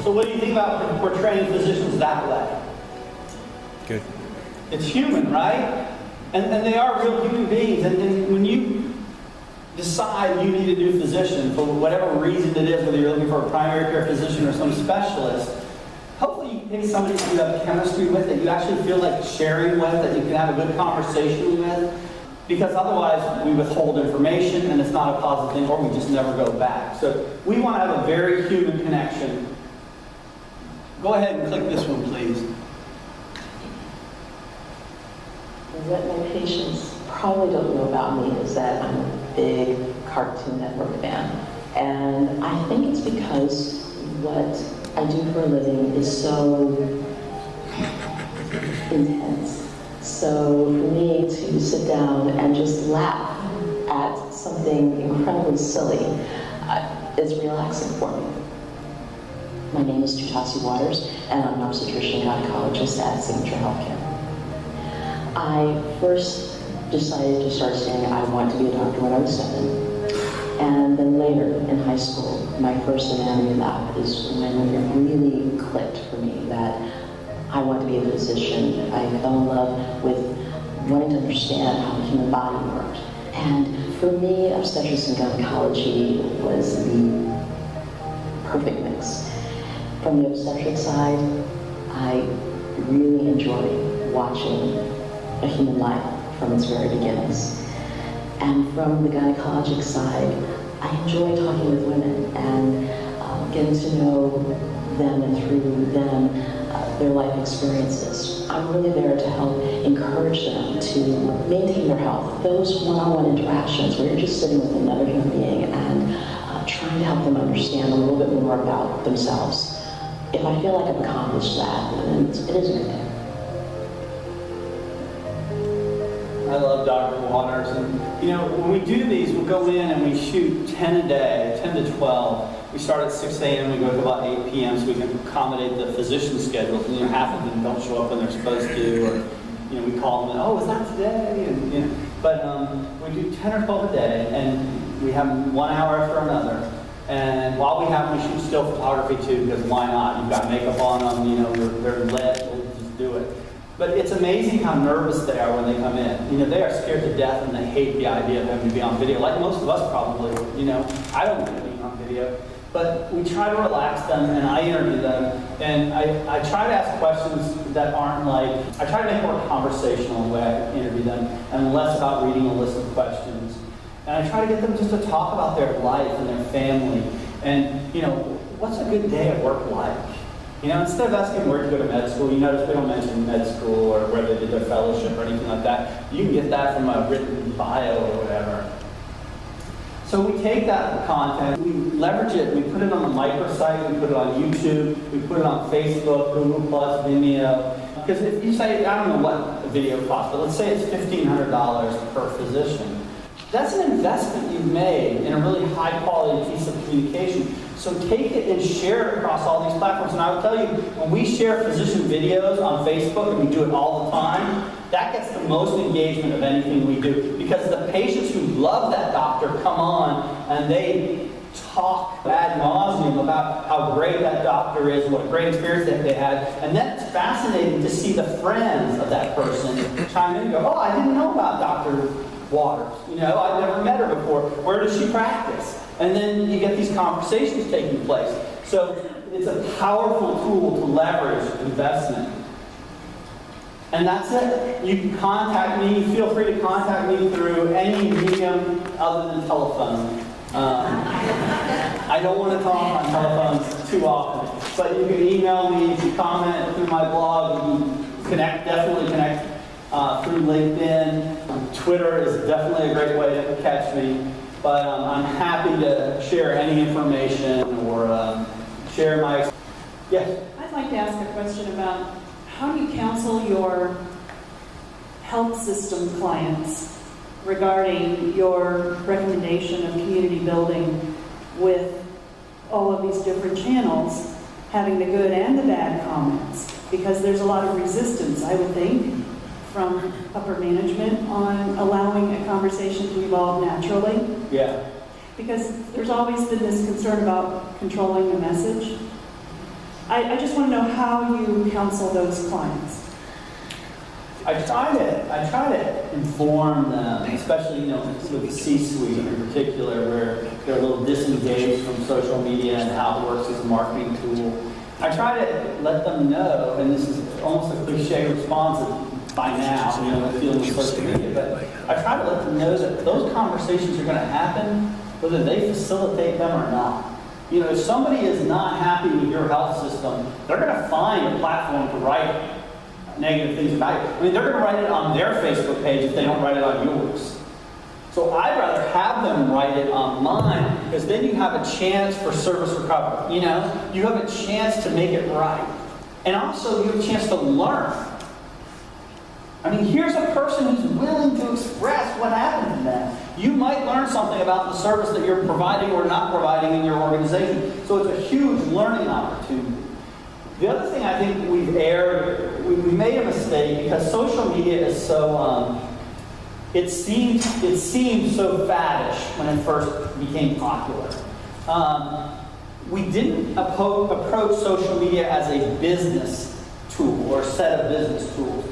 So what do you think about portraying physicians that way?
Good.
It's human, right? And they are real human beings. And when you decide you need a new physician, for whatever reason it is, whether you're looking for a primary care physician or some specialist, hopefully you pick somebody who you have chemistry with, that you actually feel like sharing with, that you can have a good conversation with. Because otherwise we withhold information and it's not a positive thing, or we just never go back. So we want to have a very human connection. Go ahead and click this one, please.
What my patients probably don't know about me is that I'm a big Cartoon Network fan. And I think it's because what I do for a living is so intense. So for me to sit down and just laugh at something incredibly silly is relaxing for me. My name is Tutasi Waters, and I'm an obstetrician and gynecologist at Signature Healthcare. I first decided to start saying I want to be a doctor when I was 7. And then later in high school, my first anatomy lab is when it really clicked for me that I want to be a physician. I fell in love with wanting to understand how the human body worked. And for me, obstetrics and gynecology was the perfect mix. From the obstetric side, I really enjoy watching a human life from its very beginnings. And from the gynecologic side, I enjoy talking with women and getting to know them and through them, their life experiences. I'm really there to help encourage them to maintain their health. Those one-on-one interactions where you're just sitting with another human being and trying to help them understand a little bit more about themselves. If I feel like I've accomplished that, then it is a good day.
I love Dr. Waters. And, when we do these, we'll go in and we shoot 10 a day, 10 to 12. We start at 6 a.m. we go to about 8 p.m. so we can accommodate the physician schedules. And half of them don't show up when they're supposed to, or we call them, oh, is that today? And But we do 10 or 12 a day, and we have them 1 hour after another. And while we have them, we shoot still photography too, because why not? You've got makeup on them, you know, they're lit, we'll just do it. But it's amazing how nervous they are when they come in. You know, they are scared to death and they hate the idea of having to be on video, like most of us probably, you know. I don't like being on video. But we try to relax them, and I interview them, and I try to ask questions that aren't like, I try to make more conversational in the way I interview them, and less about reading a list of questions. And I try to get them just to talk about their life and their family, and, you know, what's a good day at work like? You know, instead of asking where to go to med school, you notice we don't mention med school or where they did their fellowship or anything like that. You can get that from a written bio or whatever. So we take that content, we leverage it, we put it on the microsite, we put it on YouTube, we put it on Facebook, Google+, Vimeo. Because if you say, I don't know what a video costs, but let's say it's $1,500 per physician. That's an investment you've made in a really high quality piece of communication. So take it and share it across all these platforms. And I will tell you, when we share physician videos on Facebook, and we do it all the time, that gets the most engagement of anything we do. Because the patients who love that doctor come on and they talk ad nauseum about how great that doctor is, what a great experience that they had. And then it's fascinating to see the friends of that person chime in and go, oh, I didn't know about Dr. Waters. You know, I've never met her before. Where does she practice? And then you get these conversations taking place. So it's a powerful tool to leverage investment. And that's it. You can contact me. Feel free to contact me through any medium other than telephone. I don't want to talk on telephones too often. But you can email me, you can comment through my blog, you can connect, definitely connect through LinkedIn. Twitter is definitely a great way to catch me. But I'm happy to share any information or share my... Yes?
I'd like to ask a question about how do you counsel your health system clients regarding your recommendation of community building with all of these different channels having the good and the bad comments? Because there's a lot of resistance, I would think, from upper management on allowing a conversation to evolve naturally.
Yeah.
Because there's always been this concern about controlling the message. I just want to know how you counsel those clients.
I try to inform them, especially, you know, with the C-suite in particular, where they're a little disengaged from social media and how it works as a marketing tool. I try to let them know, and this is almost a cliche response by now, you know, dealing with social media, but I try to let them know that those conversations are going to happen whether they facilitate them or not. You know, if somebody is not happy with your health system, they're going to find a platform to write negative things about it. I mean, they're going to write it on their Facebook page if they don't write it on yours. So I'd rather have them write it on mine, because then you have a chance for service recovery. You know, you have a chance to make it right. And also you have a chance to learn. I mean, here's a person who's willing to express what happened to them. You might learn something about the service that you're providing or not providing in your organization. So it's a huge learning opportunity. The other thing I think we've erred, we made a mistake because social media is so, it seemed so faddish when it first became popular. We didn't approach social media as a business tool or a set of business tools.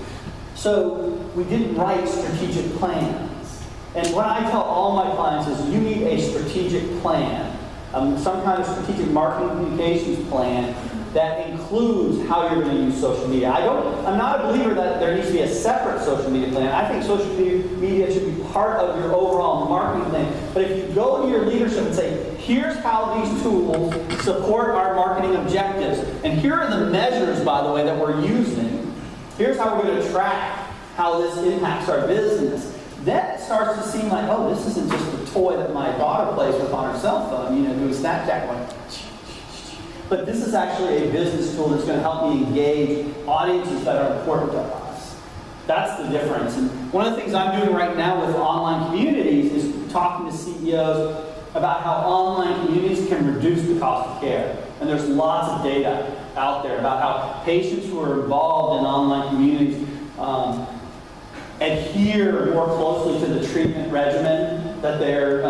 So we didn't write strategic plans. And what I tell all my clients is you need a strategic plan, some kind of strategic marketing communications plan that includes how you're going to use social media. I'm not a believer that there needs to be a separate social media plan. I think social media should be part of your overall marketing plan. But if you go to your leadership and say, here's how these tools support our marketing objectives, and here are the measures, by the way, that we're using, here's how we're going to track how this impacts our business. Then it starts to seem like, oh, this isn't just a toy that my daughter plays with on her cell phone, you know, doing Snapchat one. But this is actually a business tool that's going to help me engage audiences that are important to us. That's the difference. And one of the things I'm doing right now with online communities is talking to CEOs about how online communities can reduce the cost of care. And there's lots of data out there about how patients who are involved in online communities adhere more closely to the treatment regimen that they're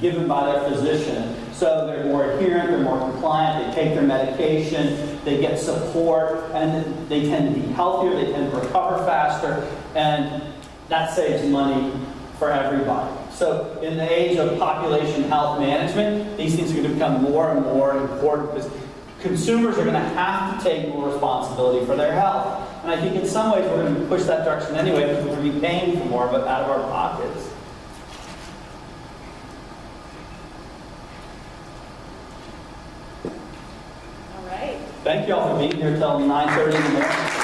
given by their physician. So they're more adherent, they're more compliant, they take their medication, they get support, and they tend to be healthier, they tend to recover faster, and that saves money for everybody. So in the age of population health management, these things are going to become more and more important because consumers are going to have to take more responsibility for their health. And I think in some ways we're going to push that direction anyway because we're going to be paying for more of it out of our pockets.
All right.
Thank you all for being here till 9:30 in the morning.